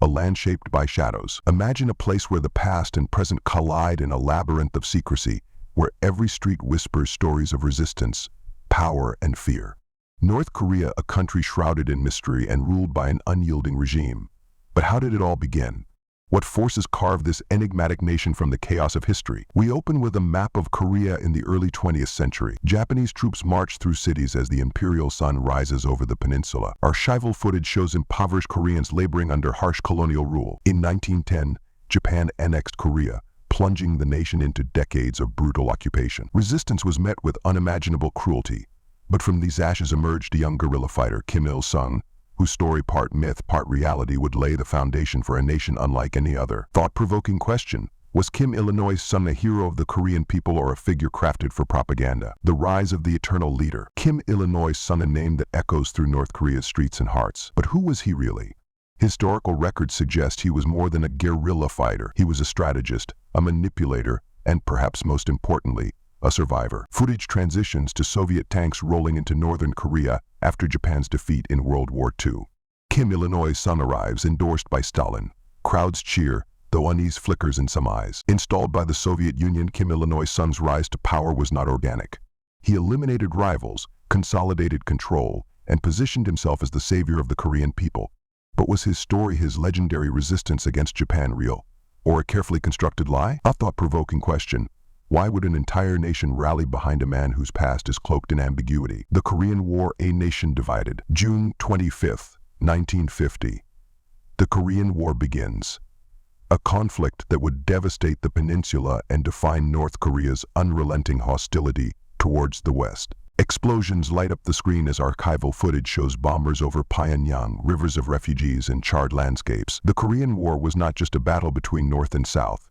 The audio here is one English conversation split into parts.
a land shaped by shadows. Imagine a place where the past and present collide in a labyrinth of secrecy, where every street whispers stories of resistance, power, and fear. North Korea, a country shrouded in mystery and ruled by an unyielding regime. But how did it all begin? What forces carved this enigmatic nation from the chaos of history? We open with a map of Korea in the early 20th century. Japanese troops march through cities as the imperial sun rises over the peninsula. Archival footage shows impoverished Koreans laboring under harsh colonial rule. In 1910, Japan annexed Korea, plunging the nation into decades of brutal occupation. Resistance was met with unimaginable cruelty. But from these ashes emerged a young guerrilla fighter, Kim Il-sung, whose story, part myth, part reality, would lay the foundation for a nation unlike any other. Thought-provoking question: was Kim Il-sung a hero of the Korean people or a figure crafted for propaganda? The rise of the eternal leader. Kim Il-sung, a name that echoes through North Korea's streets and hearts. But who was he really? Historical records suggest he was more than a guerrilla fighter. He was a strategist, a manipulator, and perhaps most importantly, a survivor. Footage transitions to Soviet tanks rolling into northern Korea after Japan's defeat in World War II. Kim Il-sung arrives, endorsed by Stalin. Crowds cheer, though unease flickers in some eyes. Installed by the Soviet Union, Kim Il-sung's rise to power was not organic. He eliminated rivals, consolidated control, and positioned himself as the savior of the Korean people. But was his story, his legendary resistance against Japan, real, or a carefully constructed lie? A thought-provoking question: why would an entire nation rally behind a man whose past is cloaked in ambiguity? The Korean War, a nation divided. June 25, 1950. The Korean War begins. A conflict that would devastate the peninsula and define North Korea's unrelenting hostility towards the West. Explosions light up the screen as archival footage shows bombers over Pyongyang, rivers of refugees, and charred landscapes. The Korean War was not just a battle between North and South.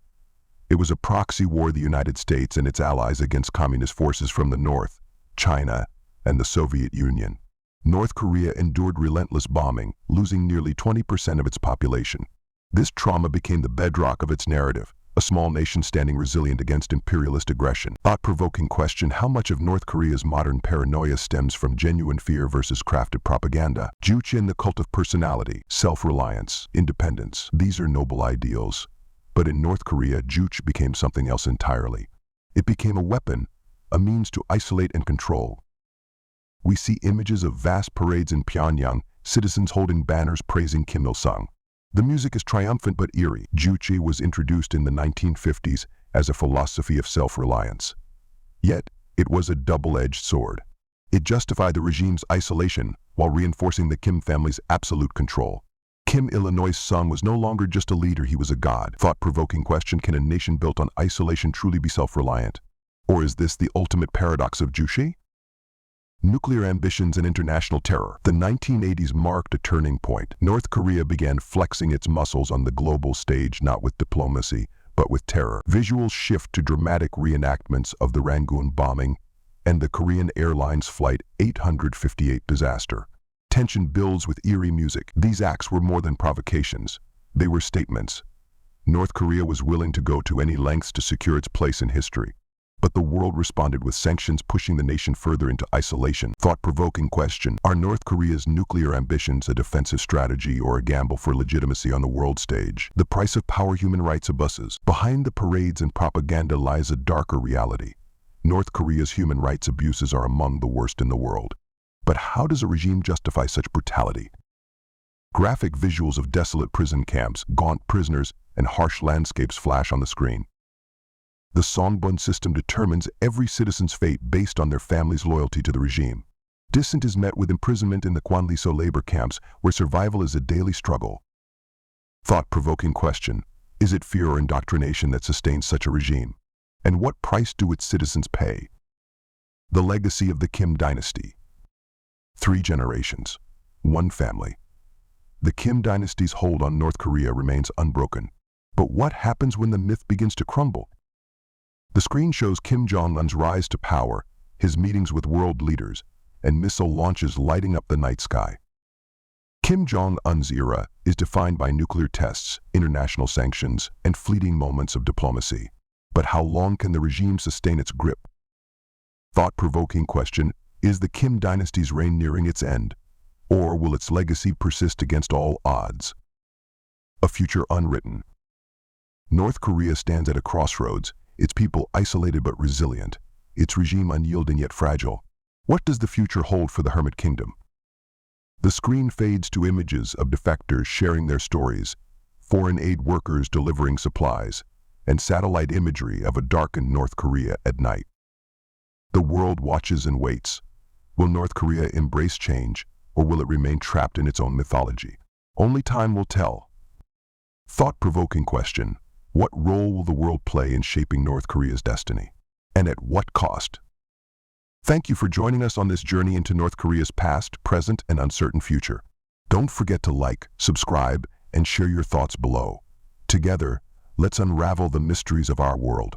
It was a proxy war, the United States and its allies against communist forces from the North, China, and the Soviet Union. North Korea endured relentless bombing, losing nearly 20% of its population. This trauma became the bedrock of its narrative, a small nation standing resilient against imperialist aggression. Thought-provoking question: how much of North Korea's modern paranoia stems from genuine fear versus crafted propaganda? Juche and the cult of personality, self-reliance, independence. These are noble ideals. But in North Korea, Juche became something else entirely. It became a weapon, a means to isolate and control. We see images of vast parades in Pyongyang, citizens holding banners praising Kim Il-sung. The music is triumphant but eerie. Juche was introduced in the 1950s as a philosophy of self-reliance. Yet, it was a double-edged sword. It justified the regime's isolation while reinforcing the Kim family's absolute control. Kim Il-sung was no longer just a leader, he was a god. Thought-provoking question: can a nation built on isolation truly be self-reliant? Or is this the ultimate paradox of Juche? Nuclear ambitions and international terror. The 1980s marked a turning point. North Korea began flexing its muscles on the global stage, not with diplomacy, but with terror. Visuals shift to dramatic reenactments of the Rangoon bombing and the Korean Airlines Flight 858 disaster. Tension builds with eerie music. These acts were more than provocations. They were statements. North Korea was willing to go to any lengths to secure its place in history. But the world responded with sanctions, pushing the nation further into isolation. Thought-provoking question: are North Korea's nuclear ambitions a defensive strategy or a gamble for legitimacy on the world stage? The price of power, human rights abuses. Behind the parades and propaganda lies a darker reality. North Korea's human rights abuses are among the worst in the world. But how does a regime justify such brutality? Graphic visuals of desolate prison camps, gaunt prisoners, and harsh landscapes flash on the screen. The Songbun system determines every citizen's fate based on their family's loyalty to the regime. Dissent is met with imprisonment in the Kwanliso labor camps, where survival is a daily struggle. Thought-provoking question: is it fear or indoctrination that sustains such a regime? And what price do its citizens pay? The legacy of the Kim dynasty. 3 generations, 1 family. The Kim dynasty's hold on North Korea remains unbroken. But what happens when the myth begins to crumble? The screen shows Kim Jong-un's rise to power, his meetings with world leaders, and missile launches lighting up the night sky. Kim Jong-un's era is defined by nuclear tests, international sanctions, and fleeting moments of diplomacy. But how long can the regime sustain its grip? Thought-provoking question: is the Kim dynasty's reign nearing its end, or will its legacy persist against all odds? A future unwritten. North Korea stands at a crossroads, its people isolated but resilient, its regime unyielding yet fragile. What does the future hold for the Hermit Kingdom? The screen fades to images of defectors sharing their stories, foreign aid workers delivering supplies, and satellite imagery of a darkened North Korea at night. The world watches and waits. Will North Korea embrace change, or will it remain trapped in its own mythology? Only time will tell. Thought-provoking question: what role will the world play in shaping North Korea's destiny? And at what cost? Thank you for joining us on this journey into North Korea's past, present, and uncertain future. Don't forget to like, subscribe, and share your thoughts below. Together, let's unravel the mysteries of our world.